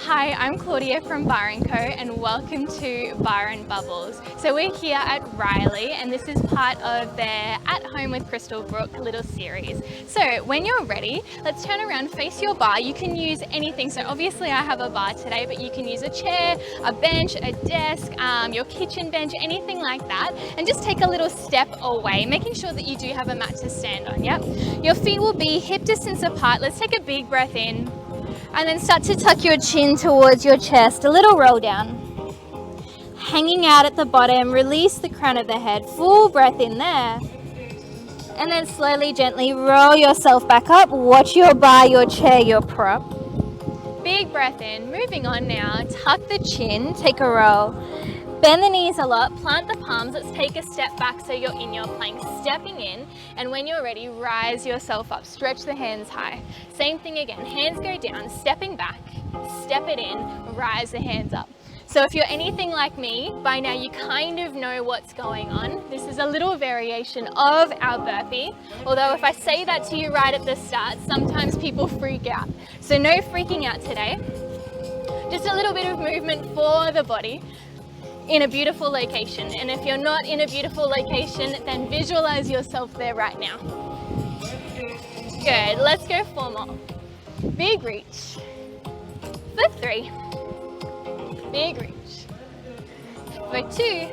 Hi, I'm Claudia from Barre and Co and welcome to Barre and Bubbles. So we're here at Riley and this is part of their At Home with Crystalbrook little series. So when you're ready, let's turn around, face your bar. You can use anything. So obviously I have a bar today, but you can use a chair, a bench, a desk, your kitchen bench, anything like that. And just take a little step away, making sure that you do have a mat to stand on, yep? Your feet will be hip distance apart. Let's take a big breath in. And then start to tuck your chin towards your chest, a little roll down. Hanging out at the bottom, release the crown of the head, full breath in there. And then slowly, gently roll yourself back up. Watch your bar, your chair, your prop. Big breath in, moving on now. Tuck the chin, take a roll. Bend the knees a lot, plant the palms. Let's take a step back so you're in your plank, stepping in. And when you're ready, rise yourself up, stretch the hands high. Same thing again, hands go down, stepping back, step it in, rise the hands up. So if you're anything like me, by now you kind of know what's going on. This is a little variation of our burpee. Although if I say that to you right at the start, sometimes people freak out. So no freaking out today. Just a little bit of movement for the body in a beautiful location. And if you're not in a beautiful location, then visualize yourself there right now. Good, let's go 4 more. Big reach. For 3. Big reach. For 2.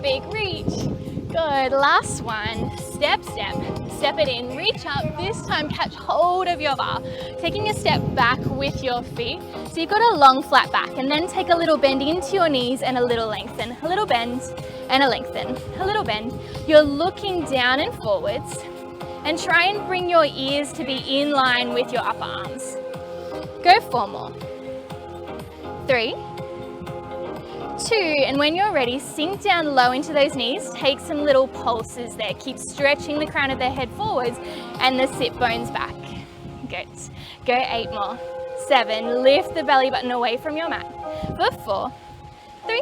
Big reach. Good, last one. Step, step. Step it in, reach up. This time catch hold of your bar. Taking a step back with your feet. So you've got a long flat back, and then take a little bend into your knees and a little lengthen. A little bend and a lengthen. A little bend. You're looking down and forwards, and try and bring your ears to be in line with your upper arms. Go 4 more. 3, 2, and when you're ready, sink down low into those knees. Take some little pulses there. Keep stretching the crown of the head forwards and the sit bones back. Good. Go 8 more. 7, lift the belly button away from your mat. For 4, 3,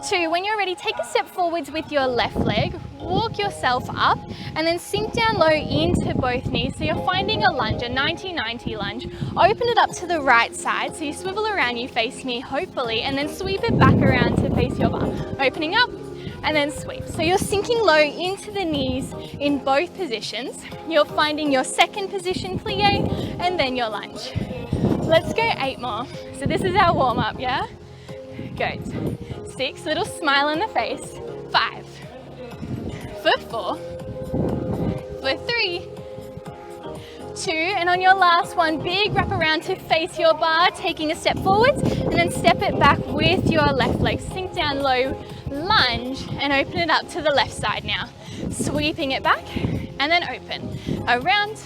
2, when you're ready, take a step forwards with your left leg. Walk yourself up and then sink down low into both knees. So you're finding a lunge, a 90-90 lunge. Open it up to the right side. So you swivel around, you face me, hopefully, and then sweep it back around to face your bar. Opening up and then sweep. So you're sinking low into the knees in both positions. You're finding your second position, plie, and then your lunge. Let's go 8 more. So this is our warm up, yeah? Good. 6, little smile on the face. 5. For 4, for 3, 2, and on your last one, big wrap around to face your bar, taking a step forwards, and then step it back with your left leg. Sink down low, lunge, and open it up to the left side now. Sweeping it back, and then open. Around,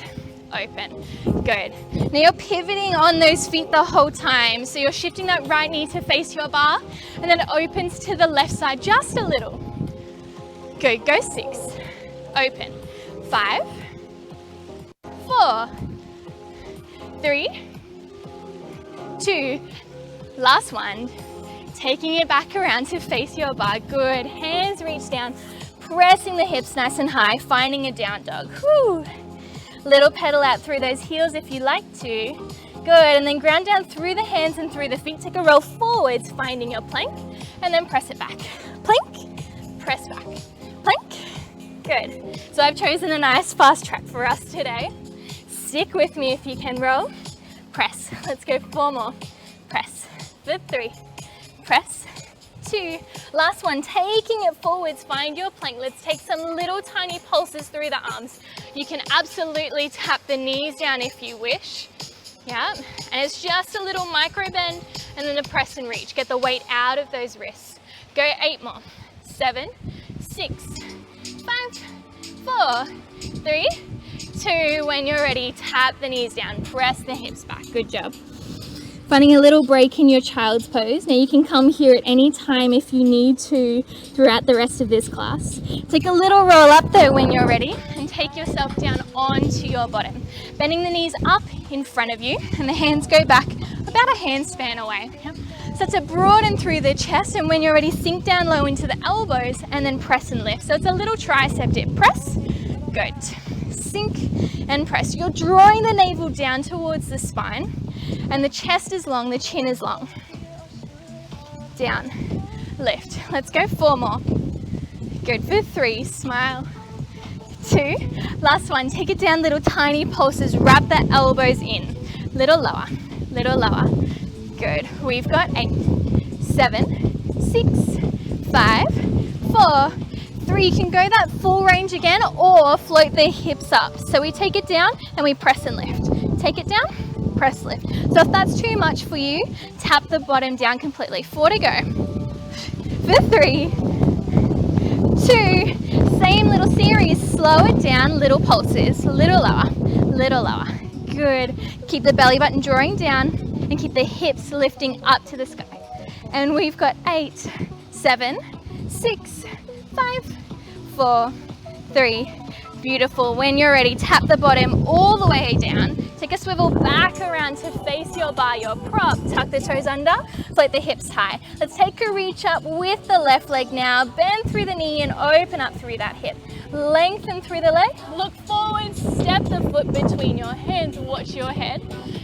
open. Good. Now you're pivoting on those feet the whole time, so you're shifting that right knee to face your bar, and then it opens to the left side just a little. Good, go 6, open, 5, 4, 3, 2, last one, taking it back around to face your bar. Good, hands reach down, pressing the hips nice and high, finding a down dog. Whew. Little pedal out through those heels if you like to. Good, and then ground down through the hands and through the feet. Take a roll forwards, finding your plank, and then press it back. Plank, press back. Plank. Good. So I've chosen a nice fast track for us today. Stick with me if you can. Roll, press. Let's go 4 more. Press. For 3. Press. 2. Last one. Taking it forwards. Find your plank. Let's take some little tiny pulses through the arms. You can absolutely tap the knees down if you wish. Yeah. And it's just a little micro bend and then a press and reach. Get the weight out of those wrists. Go 8 more. 7. 6, 5, 4, 3, 2. When you're ready, tap the knees down, press the hips back. Good job. Finding a little break in your child's pose. Now you can come here at any time if you need to throughout the rest of this class. Take a little roll up though when you're ready and take yourself down onto your bottom. Bending the knees up in front of you and the hands go back about a hand span away. Yep. So to broaden through the chest, and when you're ready, sink down low into the elbows and then press and lift. So it's a little tricep dip. Press, good. sink and press. You're drawing the navel down towards the spine, and the chest is long, the chin is long. Down, lift. Let's go 4 more. Good for 3, smile. 2, last one. Take it down, little tiny pulses. Wrap the elbows in. Little lower, little lower. Good. We've got 8, 7, 6, 5, 4, 3. You can go that full range again or float the hips up. So we take it down and we press and lift. Take it down, press, lift. So if that's too much for you, tap the bottom down completely. 4 to go. For 3, 2, same little series. Slow it down, little pulses, little lower, little lower. Good. Keep the belly button drawing down and keep the hips lifting up to the sky. And we've got 8, 7, 6, 5, 4, 3. Beautiful. When you're ready, tap the bottom all the way down. Take a swivel back around to face your bar, your prop. Tuck the toes under, float the hips high. Let's take a reach up with the left leg now. Bend through the knee and open up through that hip. Lengthen through the leg. Look forward, step the foot between your hands. Watch your head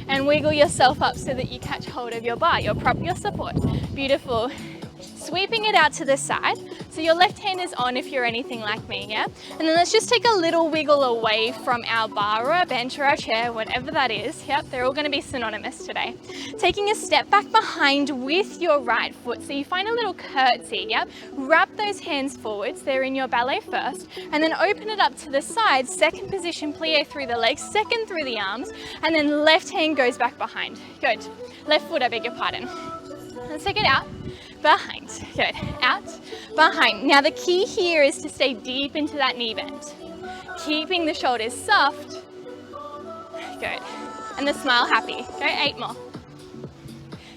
and wiggle yourself up so that you catch hold of your bar, your prop, your support. Beautiful. Sweeping it out to the side. So your left hand is on if you're anything like me, yeah? And then let's just take a little wiggle away from our bar or our bench or our chair, whatever that is. Yep, they're all gonna be synonymous today. Taking a step back behind with your right foot. So you find a little curtsy, yep? Wrap those hands forwards, they're in your ballet first, and then open it up to the side. Second position, plie through the legs, second through the arms, and then left hand goes back behind. Good. Left foot, I beg your pardon. Let's take it out. Behind. Good. Out, behind. Now the key here is to stay deep into that knee bend. Keeping the shoulders soft. Good. And the smile happy. Go 8 more.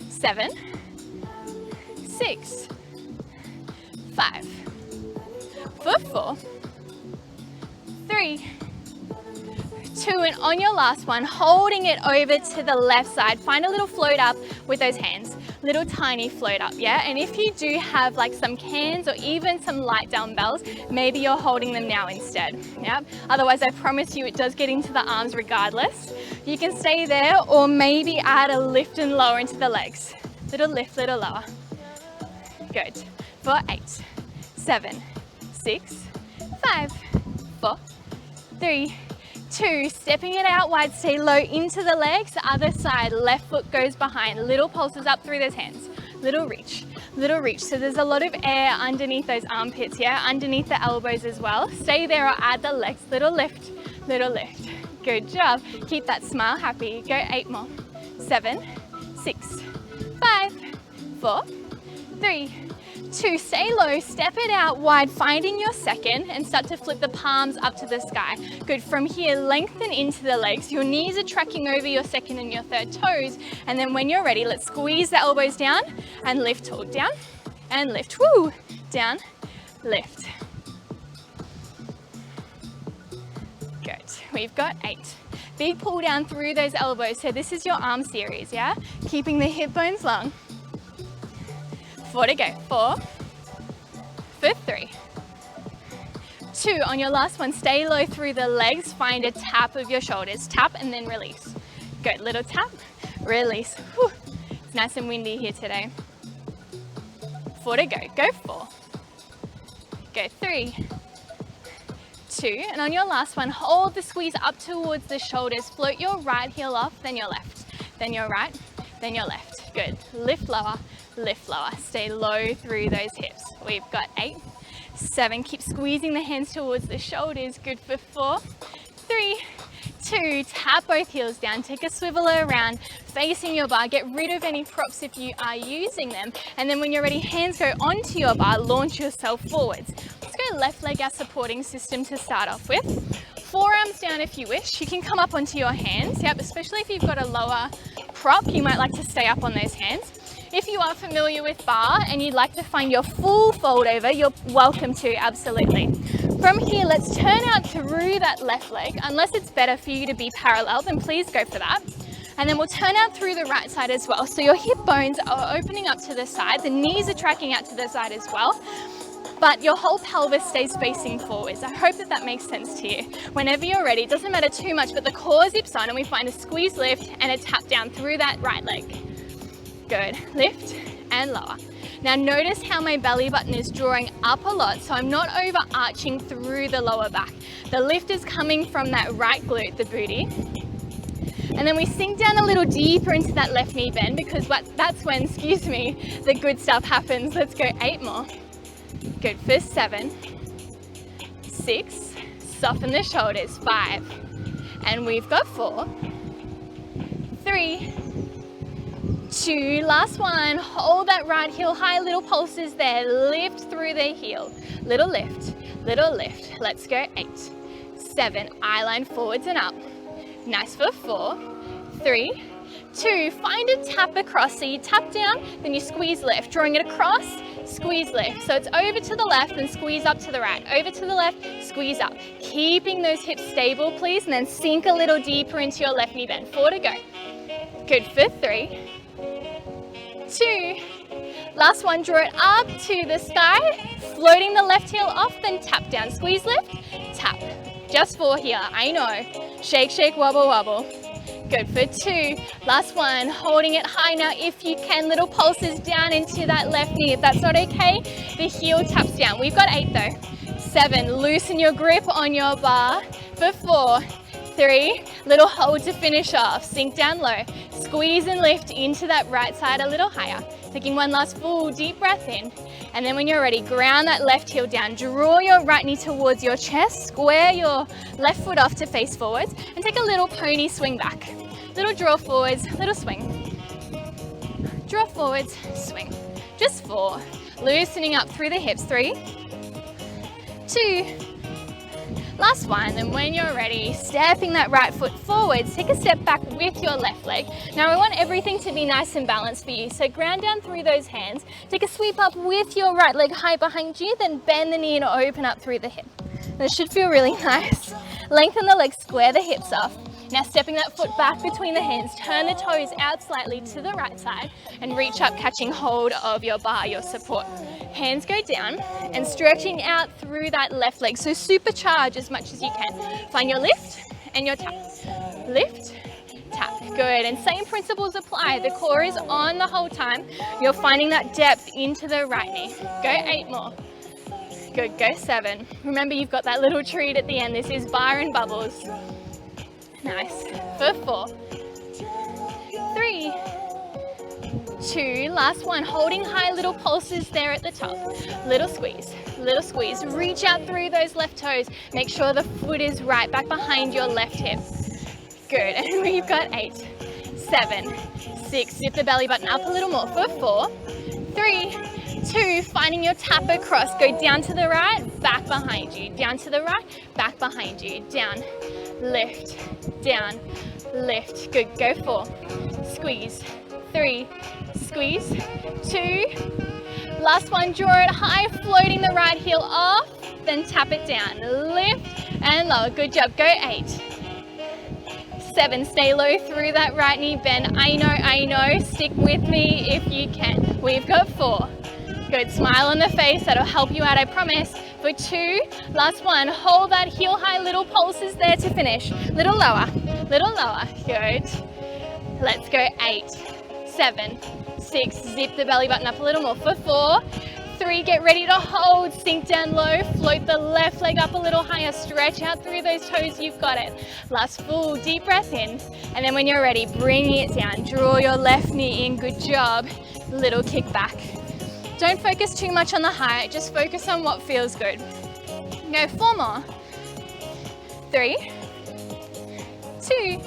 7, 6, 5, 4, 3, 2, and on your last one, holding it over to the left side, find a little float up with those hands. Little tiny float up, yeah? And if you do have like some cans or even some light dumbbells, maybe you're holding them now instead, yeah? Otherwise, I promise you it does get into the arms regardless. You can stay there or maybe add a lift and lower into the legs. Little lift, little lower. Good. For 8, 7, 6, 5, 4, 3, 2, stepping it out wide, stay low into the legs, other side, left foot goes behind, little pulses up through those hands, little reach, so there's a lot of air underneath those armpits, yeah, underneath the elbows as well. Stay there or add the legs, little lift, good job. Keep that smile happy. Go 8 more. 7, 6, 5, 4, 3, 2, stay low, step it out wide, finding your second and start to flip the palms up to the sky. Good. From here, lengthen into the legs. Your knees are tracking over your second and your third toes. And then when you're ready, let's squeeze the elbows down and lift, hold down and lift. Woo! Down, lift. Good. We've got 8. Big pull down through those elbows. So this is your arm series, yeah? Keeping the hip bones long. 4 to go. 4, for 3, 2. On your last one, stay low through the legs. Find a tap of your shoulders. Tap and then release. Good. Little tap, release. Whew. It's nice and windy here today. 4 to go. Go 4. Go 3, 2. And on your last one, hold the squeeze up towards the shoulders. Float your right heel off, then your left. Then your right, then your left. Good. Lift lower. Lift lower. Stay low through those hips. We've got 8, 7. Keep squeezing the hands towards the shoulders. Good for 4, 3, 2. Tap both heels down. Take a swivel around, facing your bar. Get rid of any props if you are using them. And then when you're ready, hands go onto your bar. Launch yourself forwards. Let's go left leg, our supporting system to start off with. Forearms down if you wish. You can come up onto your hands. Yep, especially if you've got a lower prop, you might like to stay up on those hands. If you are familiar with bar and you'd like to find your full fold over, you're welcome to, absolutely. From here, let's turn out through that left leg. Unless it's better for you to be parallel, then please go for that. And then we'll turn out through the right side as well. So your hip bones are opening up to the side. The knees are tracking out to the side as well. but your whole pelvis stays facing forwards. I hope that that makes sense to you. Whenever you're ready, it doesn't matter too much, but the core zips on and we find a squeeze lift and a tap down through that right leg. Good, lift and lower. Now notice how my belly button is drawing up a lot, so I'm not overarching through the lower back. The lift is coming from that right glute, the booty. And then we sink down a little deeper into that left knee bend because that's when, excuse me, the good stuff happens. Let's go 8 more. Good for 7, 6, soften the shoulders, 5, and we've got 4, 3, 2, last one. Hold that right heel high, little pulses there, lift through the heel, little lift, let's go 8, 7, eye line forwards and up, nice for 4, 3, 2, find a tap across, so you tap down, then you squeeze lift, drawing it across, squeeze lift, so it's over to the left and squeeze up to the right, over to the left, squeeze up, keeping those hips stable please, and then sink a little deeper into your left knee bend, 4 to go, good for 3, 2, last one, draw it up to the sky, floating the left heel off, then tap down, squeeze lift, tap, just 4 here, I know, shake, shake, wobble, wobble. Good for 2, last one, holding it high now if you can, little pulses down into that left knee. If that's not okay, the heel taps down. We've got 8 though. 7, loosen your grip on your bar for 4, 3, little hold to finish off, sink down low, squeeze and lift into that right side a little higher. Taking one last full deep breath in, and then when you're ready, ground that left heel down, draw your right knee towards your chest, square your left foot off to face forwards, and take a little pony swing back. Little draw forwards, little swing. Draw forwards, swing. Just 4, loosening up through the hips, 3, 2, last one, and when you're ready, stepping that right foot forwards, take a step back with your left leg. Now we want everything to be nice and balanced for you, so ground down through those hands, take a sweep up with your right leg high behind you, then bend the knee and open up through the hip. This should feel really nice. Lengthen the legs, square the hips off. Now stepping that foot back between the hands, turn the toes out slightly to the right side and reach up, catching hold of your bar, your support. Hands go down and stretching out through that left leg, so supercharge as much as you can. Find your lift and your tap. Lift, tap, good, and same principles apply. The core is on the whole time. You're finding that depth into the right knee. Go 8 more. Good, go 7. Remember, you've got that little treat at the end. This is Barre and Bubbles. Nice, for 4, 3, 2, last one, holding high, little pulses there at the top, little squeeze, reach out through those left toes, make sure the foot is right back behind your left hip, good, and we've got 8, 7, 6, zip the belly button up a little more for 4, 3, 2, finding your tap across, go down to the right, back behind you, down to the right, back behind you, down, lift, down, lift, good, go 4, squeeze, 3, squeeze, 2, last one, draw it high, floating the right heel off, then tap it down, lift and lower, good job, go 8, 7, stay low through that right knee bend, I know, stick with me if you can, we've got 4, good, smile on the face, that'll help you out, I promise. For 2, last one, hold that heel high, little pulses there to finish. Little lower, good. Let's go 8, 7, 6, zip the belly button up a little more. For 4, 3, get ready to hold, sink down low, float the left leg up a little higher, stretch out through those toes, you've got it. Last full deep breath in, and then when you're ready, bring it down, draw your left knee in, good job. Little kick back. Don't focus too much on the height, just focus on what feels good. Go 4 more. 3, 2,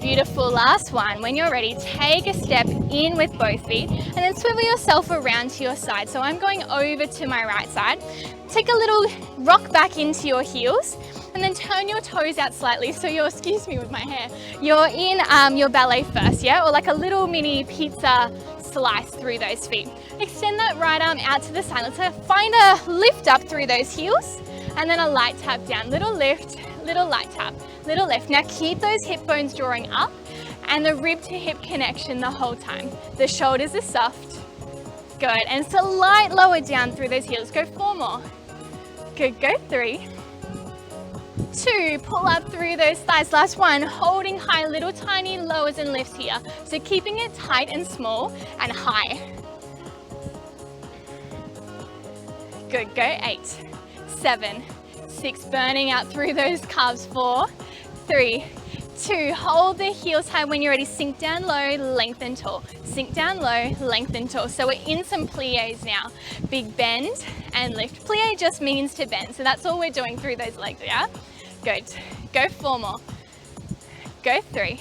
beautiful, last one. When you're ready, take a step in with both feet and then swivel yourself around to your side. So I'm going over to my right side. Take a little rock back into your heels and then turn your toes out slightly. So you're, excuse me with my hair, you're in your ballet first, yeah? Or like a little mini pizza slice through those feet. Extend that right arm out to the side. Let's find a lift up through those heels and then a light tap down. Little lift, little light tap, little lift. Now keep those hip bones drawing up and the rib to hip connection the whole time. The shoulders are soft. Good, and slight lower down through those heels. Go 4 more. Good, go 3, 2, pull up through those thighs. Last 1, holding high, little tiny lowers and lifts here. So keeping it tight and small and high. Good, go 8, 7, 6, burning out through those calves. 4, 3, 2, hold the heels high. When you're ready, sink down low, lengthen tall. Sink down low, lengthen tall. So we're in some plies now. Big bend and lift. Plie just means to bend, so that's all we're doing through those legs, yeah? Good. Go 4 more. Go 3,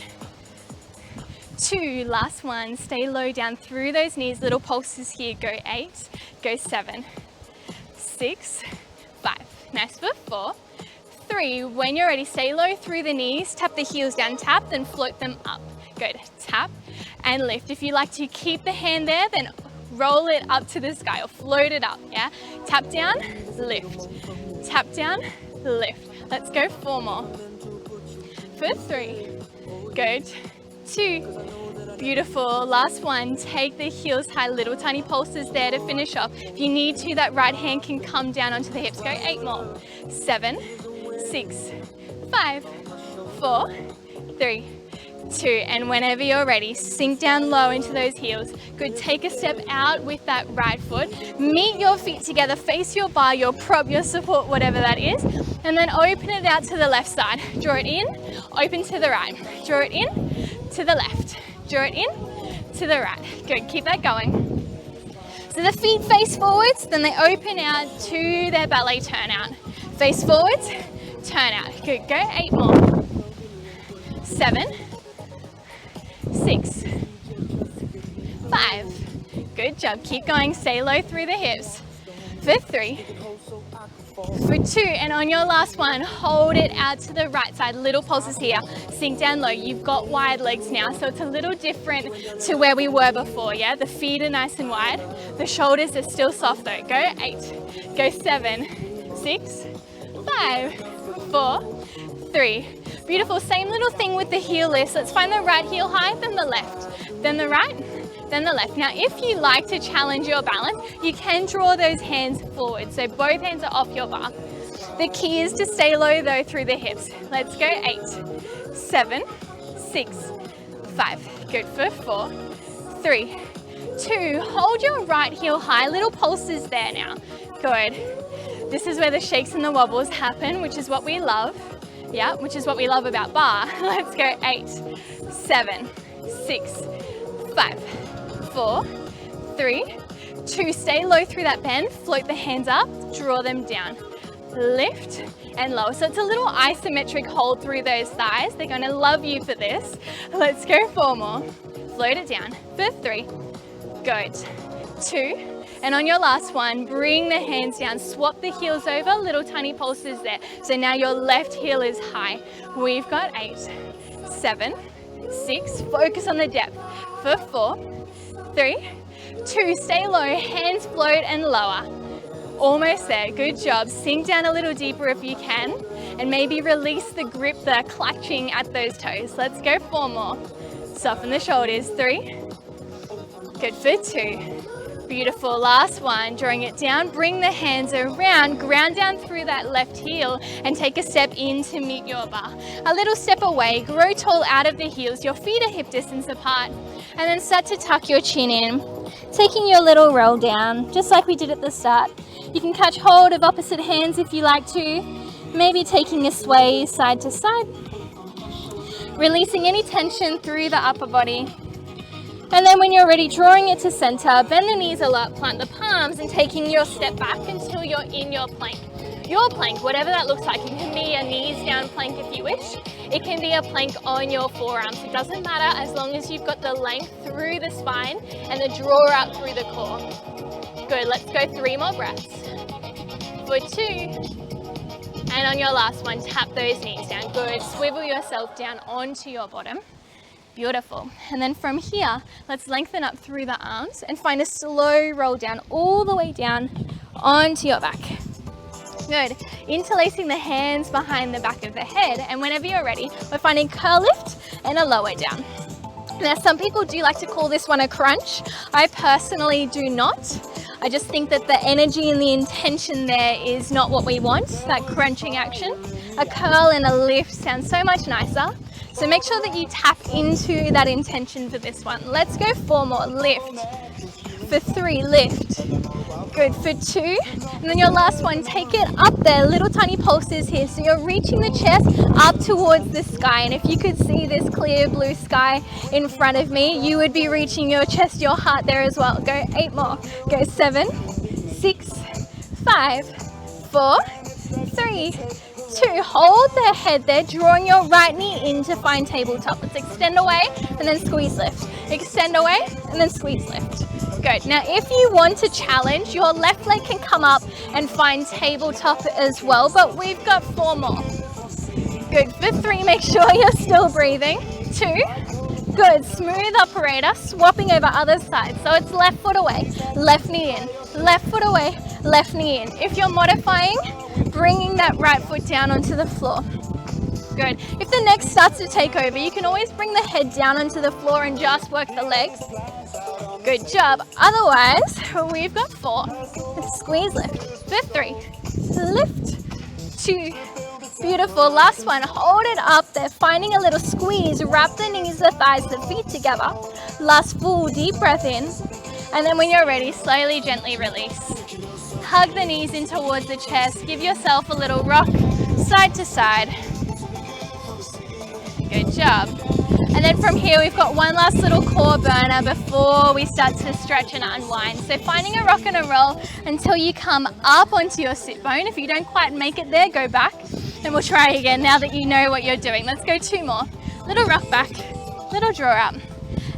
2, last 1. Stay low down through those knees. Little pulses here. Go 8, go 7, 6, 5. Nice for 4, 3. When you're ready, stay low through the knees. Tap the heels down, tap, then float them up. Good. Tap and lift. If you like to keep the hand there, then roll it up to the sky or float it up, yeah? Tap down, lift. Tap down, lift. Let's go 4 more. For 3. Good. 2. Beautiful. Last 1. Take the heels high, little tiny pulses there to finish off. If you need to, that right hand can come down onto the hips. Go 8 more. 7, 6, 5, 4, 3, 2. And whenever you're ready, sink down low into those heels. Good. Take a step out with that right foot. Meet your feet together. Face your bar, your prop, your support, whatever that is. And then open it out to the left side. Draw it in, open to the right. Draw it in, to the left. Draw it in, to the right. Good. Keep that going. So the feet face forwards, then they open out to their ballet turnout. Face forwards, turn out. Good. Go 8 more. 7, 6, 5. Good job. Keep going. Stay low through the hips. For 3, for 2, and on your last 1, hold it out to the right side. Little pulses here. Sink down low. You've got wide legs now, so it's a little different to where we were before, yeah? The feet are nice and wide. The shoulders are still soft though. Go 8, go 7, 6, 5, 4, 3. Beautiful. Same little thing with the heel lifts. Let's find the right heel high, then the left, then the right, then the left. Now, if you like to challenge your balance, you can draw those hands forward. So both hands are off your bar. The key is to stay low though through the hips. Let's go 8, 7, 6, 5. Good for 4, 3, 2. Hold your right heel high. Little pulses there now. Good. This is where the shakes and the wobbles happen, which is what we love. Yeah, which is what we love about bar. Let's go 8, 7, 6, 5, 4, 3, 2. Stay low through that bend. Float the hands up, draw them down. Lift and lower. So it's a little isometric hold through those thighs. They're going to love you for this. Let's go 4 more. Float it down. For 3. Good. 2. And on your last 1, bring the hands down, swap the heels over, little tiny pulses there. So now your left heel is high. We've got 8, 7, 6, focus on the depth. For 4, 3, 2, stay low, hands float and lower. Almost there, good job. Sink down a little deeper if you can, and maybe release the grip, the clutching at those toes. Let's go 4 more. Soften the shoulders. 3, good for 2. Beautiful. Last 1, drawing it down, bring the hands around, ground down through that left heel and take a step in to meet your bar. A little step away, grow tall out of the heels, your feet are hip distance apart, and then start to tuck your chin in, taking your little roll down, just like we did at the start. You can catch hold of opposite hands if you like to, maybe taking a sway side to side, releasing any tension through the upper body. And then when you're ready, drawing it to center, bend the knees a lot, plant the palms, and taking your step back until you're in your plank. Your plank, whatever that looks like. It can be a knees down plank if you wish. It can be a plank on your forearms. It doesn't matter as long as you've got the length through the spine and the draw out through the core. Good, let's go 3 more breaths. For 2. And on your last 1, tap those knees down. Good, swivel yourself down onto your bottom. Beautiful. And then from here, let's lengthen up through the arms and find a slow roll down all the way down onto your back. Good. Interlacing the hands behind the back of the head, and whenever you're ready, we're finding curl lift and a lower down. Now, some people do like to call this one a crunch. I personally do not. I just think that the energy and the intention there is not what we want, that crunching action. A curl and a lift sounds so much nicer. So make sure that you tap into that intention for this one. Let's go 4 more. Lift. For 3, lift. Good. For 2, and then your last one, take it up there, little tiny pulses here. So you're reaching the chest up towards the sky, and if you could see this clear blue sky in front of me, you would be reaching your chest, your heart there as well. Go 8 more. Go 7, 6, 5, 4, 3, 2. Hold the head there, drawing your right knee in to find tabletop. Let's extend away and then squeeze lift. Extend away and then squeeze lift. Good. Now, if you want to challenge, your left leg can come up and find tabletop as well, but we've got 4 more. Good. For 3, make sure you're still breathing. 2. Good. Smooth operator, swapping over other side. So it's left foot away, left knee in, left foot away, left knee in. If you're modifying, bringing that right foot down onto the floor. Good. If the neck starts to take over, you can always bring the head down onto the floor and just work the legs. Good job. Otherwise, we've got 4. Squeeze lift. For 3. Lift. 2. Beautiful. Last one. Hold it up there, finding a little squeeze. Wrap the knees, the thighs, the feet together. Last full deep breath in. And then when you're ready, slowly, gently release. Hug the knees in towards the chest. Give yourself a little rock side to side. Good job. And then from here, we've got one last little core burner before we start to stretch and unwind. So finding a rock and a roll until you come up onto your sit bone. If you don't quite make it there, go back and we'll try again now that you know what you're doing. Let's go 2 more. Little rock back, little draw up.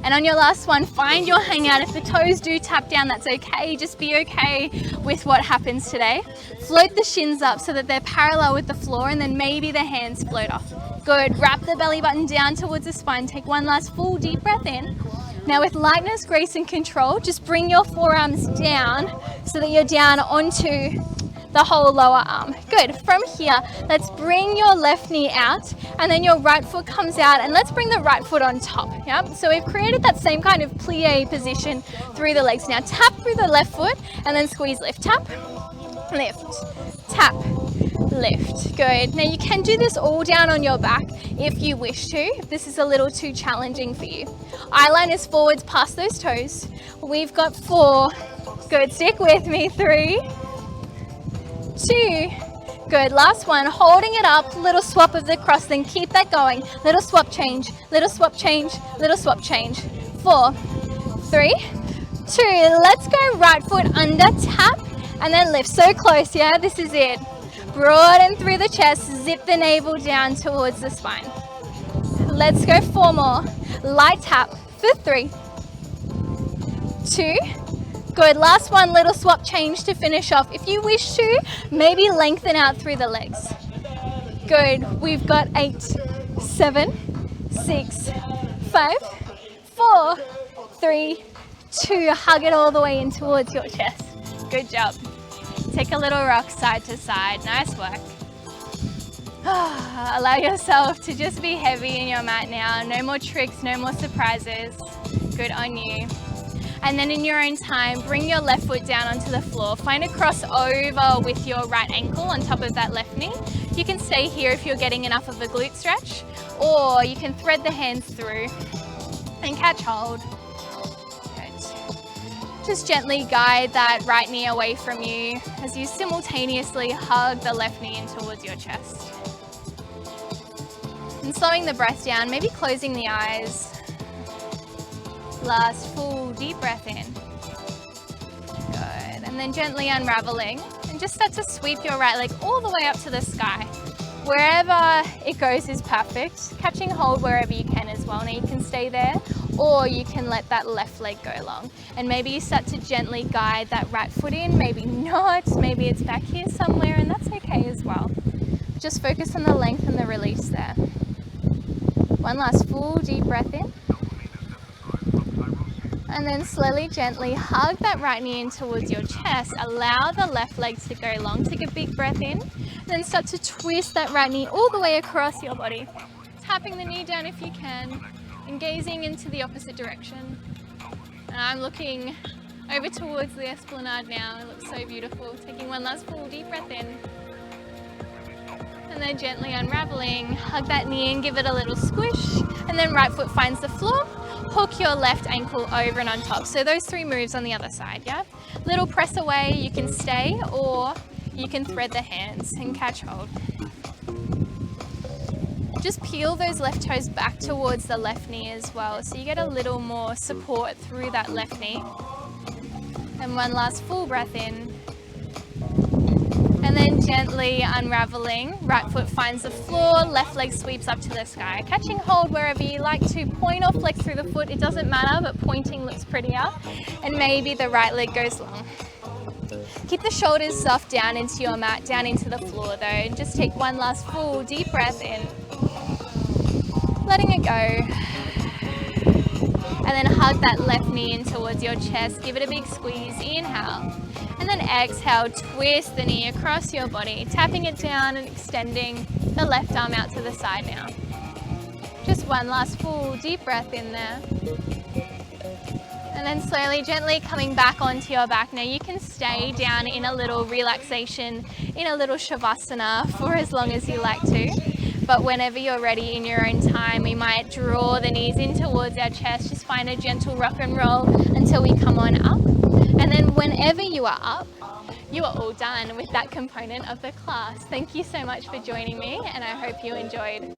And on your last one, find your hangout. If the toes do tap down, that's okay. Just be okay with what happens today. Float the shins up so that they're parallel with the floor, and then maybe the hands float off. Good. Wrap the belly button down towards the spine. Take one last full deep breath in. Now with lightness, grace, and control, just bring your forearms down so that you're down onto the whole lower arm. Good. From here, let's bring your left knee out and then your right foot comes out, and let's bring the right foot on top. Yep. So we've created that same kind of plie position through the legs. Now tap through the left foot and then squeeze lift. Tap, lift, tap, lift. Good. Now you can do this all down on your back if you wish to, if this is a little too challenging for you. Eyeline is forwards past those toes. We've got 4. Good. Stick with me. 3, 2. Good. Last one. Holding it up. Little swap of the cross. Then keep that going. Little swap change. Little swap change. Little swap change. 4, 3, 2. Let's go right foot under, tap, and then lift. So close. Yeah. This is it. Broaden through the chest. Zip the navel down towards the spine. Let's go 4 more. Light tap for 3, 2. Good. Last one, little swap change to finish off. If you wish to, maybe lengthen out through the legs. Good. We've got 8, 7, 6, 5, 4, 3, 2. Hug it all the way in towards your chest. Good job. Take a little rock side to side. Nice work. Allow yourself to just be heavy in your mat now. No more tricks, no more surprises. Good on you. And then in your own time, bring your left foot down onto the floor. Find a crossover with your right ankle on top of that left knee. You can stay here if you're getting enough of a glute stretch, or you can thread the hands through and catch hold. Good. Just gently guide that right knee away from you as you simultaneously hug the left knee in towards your chest. And slowing the breath down, maybe closing the eyes. Last full deep breath in. Good. And then gently unraveling and just start to sweep your right leg all the way up to the sky. Wherever it goes is perfect. Catching hold wherever you can as well. Now you can stay there, or you can let that left leg go long. And maybe you start to gently guide that right foot in, maybe not, maybe it's back here somewhere, and that's okay as well. Just focus on the length and the release there. One last full deep breath in. And then slowly, gently hug that right knee in towards your chest. Allow the left leg to go long. Take a big breath in. And then start to twist that right knee all the way across your body. Tapping the knee down if you can. and gazing into the opposite direction. And I'm looking over towards the esplanade now. It looks so beautiful. Taking one last full deep breath in. And then gently unraveling, hug that knee and give it a little squish. And then right foot finds the floor. Hook your left ankle over and on top. So those 3 moves on the other side, yeah? Little press away, you can stay, or you can thread the hands and catch hold. Just peel those left toes back towards the left knee as well, so you get a little more support through that left knee. And one last full breath in. And then gently unraveling, right foot finds the floor, left leg sweeps up to the sky. Catching hold wherever you like to, point or flex through the foot, it doesn't matter, but pointing looks prettier. And maybe the right leg goes long. Keep the shoulders soft down into your mat, down into the floor though, and just take one last full deep breath in. Letting it go. And then hug that left knee in towards your chest, give it a big squeeze, inhale. And then exhale, twist the knee across your body, tapping it down and extending the left arm out to the side now. Just one last full deep breath in there. And then slowly, gently coming back onto your back. Now you can stay down in a little relaxation, in a little shavasana for as long as you like to. But whenever you're ready in your own time, we might draw the knees in towards our chest, just find a gentle rock and roll until we come on up. And then whenever you are up, you are all done with that component of the class. Thank you so much for joining me, and I hope you enjoyed.